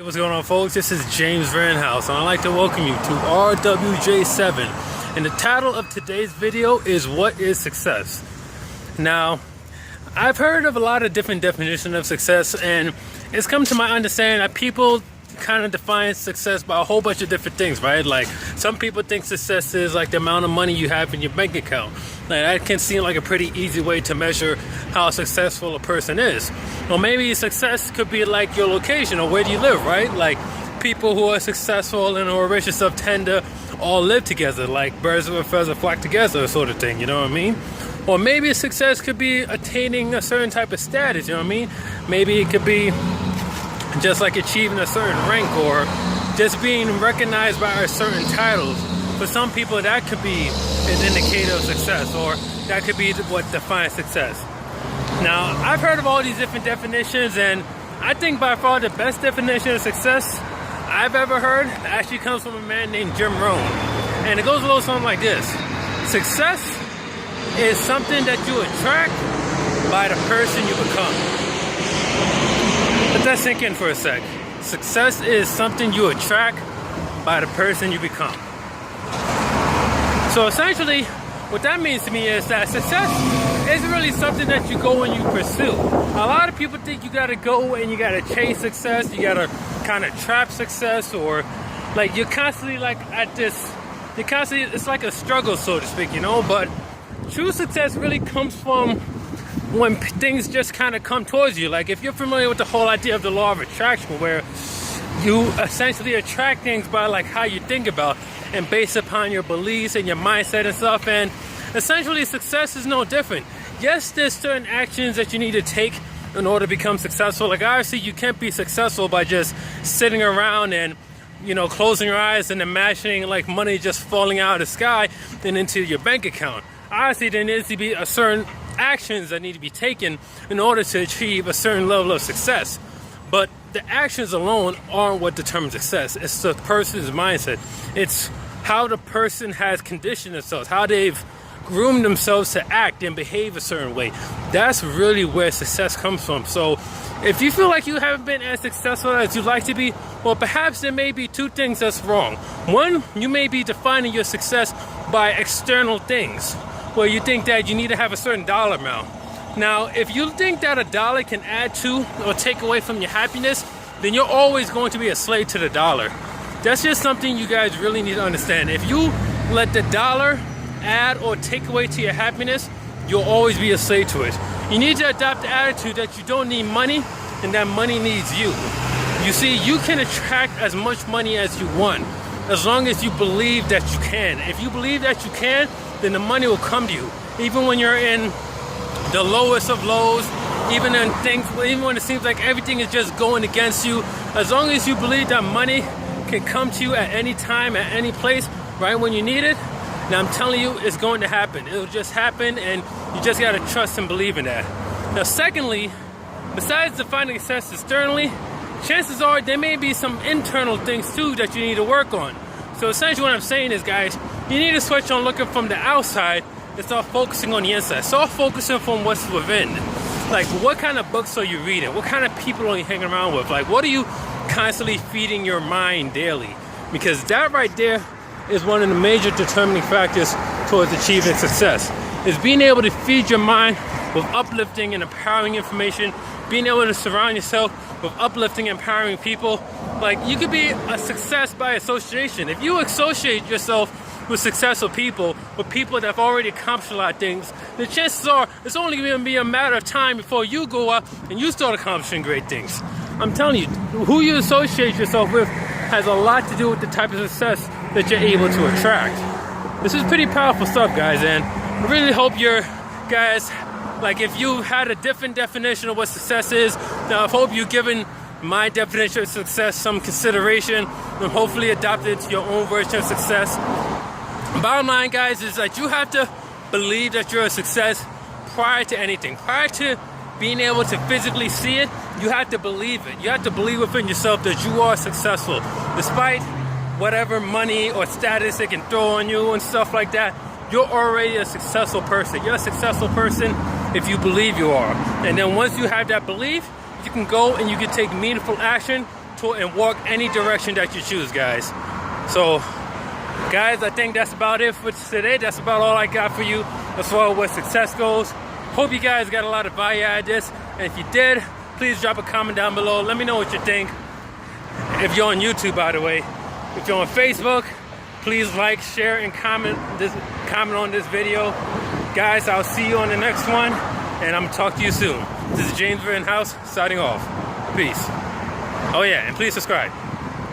What's going on, folks? This is James Rohn, and I'd like to welcome you to RWJ7. And the title of today's video is What is Success? Now, I've heard of a lot of different definitions of success, and it's come to my understanding that people kind of define success by a whole bunch of different things, right? Like, some people think success is like the amount of money you have in your bank account. Like, that can seem like a pretty easy way to measure how successful a person is. Or maybe success could be like your location or where do you live, right? Like, people who are successful and who are rich and stuff tend to all live together, like birds of a feather flock together sort of thing, you know what I mean? Or maybe success could be attaining a certain type of status, you know what I mean? Maybe it could be just like achieving a certain rank or just being recognized by a certain titles. For some people, that could be an indicator of success, or that could be what defines success. Now, I've heard of all these different definitions, and I think by far the best definition of success I've ever heard actually comes from a man named Jim Rohn. And it goes a little something like this. Success is something that you attract by the person you become. Let that sink in for a sec. Success is something you attract by the person you become. So essentially, what that means to me is that success isn't really something that you go and you pursue. A lot of people think you gotta go and you gotta chase success, you gotta kind of trap success, or like you're constantly like at this, it's like a struggle, so to speak, you know? But true success really comes from when things just kind of come towards you. Like, if you're familiar with the whole idea of the law of attraction, where you essentially attract things by like how you think about and based upon your beliefs and your mindset and stuff, and essentially success is no different. Yes, there's certain actions that you need to take in order to become successful. Like, obviously you can't be successful by just sitting around and, you know, closing your eyes and imagining like money just falling out of the sky and into your bank account. Obviously there needs to be a certain actions that need to be taken in order to achieve a certain level of success. But the actions alone aren't what determines success. It's the person's mindset. It's how the person has conditioned themselves, how they've groomed themselves to act and behave a certain way. That's really where success comes from. So if you feel like you haven't been as successful as you'd like to be, well, perhaps there may be two things that's wrong. One, you may be defining your success by external things, where you think that you need to have a certain dollar amount. Now, if you think that a dollar can add to or take away from your happiness, then you're always going to be a slave to the dollar. That's just something you guys really need to understand. If you let the dollar add or take away to your happiness, you'll always be a slave to it. You need to adopt the attitude that you don't need money and that money needs you. You see, you can attract as much money as you want, as long as you believe that you can. If you believe that you can, then the money will come to you. Even when you're in the lowest of lows, even when it seems like everything is just going against you, as long as you believe that money can come to you at any time, at any place, right when you need it, now I'm telling you, it's going to happen. It'll just happen, and you just gotta trust and believe in that. Now, secondly, besides defining success externally, chances are there may be some internal things too that you need to work on. So essentially what I'm saying is, guys, you need to switch on looking from the outside and start focusing on the inside. Start focusing from what's within. Like, what kind of books are you reading? What kind of people are you hanging around with? Like, what are you constantly feeding your mind daily? Because that right there is one of the major determining factors towards achieving success. Is being able to feed your mind with uplifting and empowering information, being able to surround yourself with uplifting, empowering people. Like, you could be a success by association. If you associate yourself with successful people, with people that have already accomplished a lot of things, the chances are it's only going to be a matter of time before you go up and you start accomplishing great things. I'm telling you, who you associate yourself with has a lot to do with the type of success that you're able to attract. This is pretty powerful stuff, guys, and I really hope you're guys, like, if you had a different definition of what success is, now I hope you've given my definition of success some consideration and hopefully adopted your own version of success. Bottom line, guys, is that you have to believe that you're a success prior to anything. Prior to being able to physically see it, you have to believe it. You have to believe within yourself that you are successful. Despite whatever money or status they can throw on you and stuff like that, you're already a successful person. You're a successful person if you believe you are. And then once you have that belief, you can go and you can take meaningful action and walk any direction that you choose, guys. So, guys, I think that's about it for today. That's about all I got for you as far as what success goes. Hope you guys got a lot of value out of this. And if you did, please drop a comment down below. Let me know what you think. If you're on YouTube, by the way. If you're on Facebook, please like, share, and comment on this video. Guys, I'll see you on the next one, and I'm gonna talk to you soon. This is James Rittenhouse signing off. Peace. Oh yeah, and please subscribe.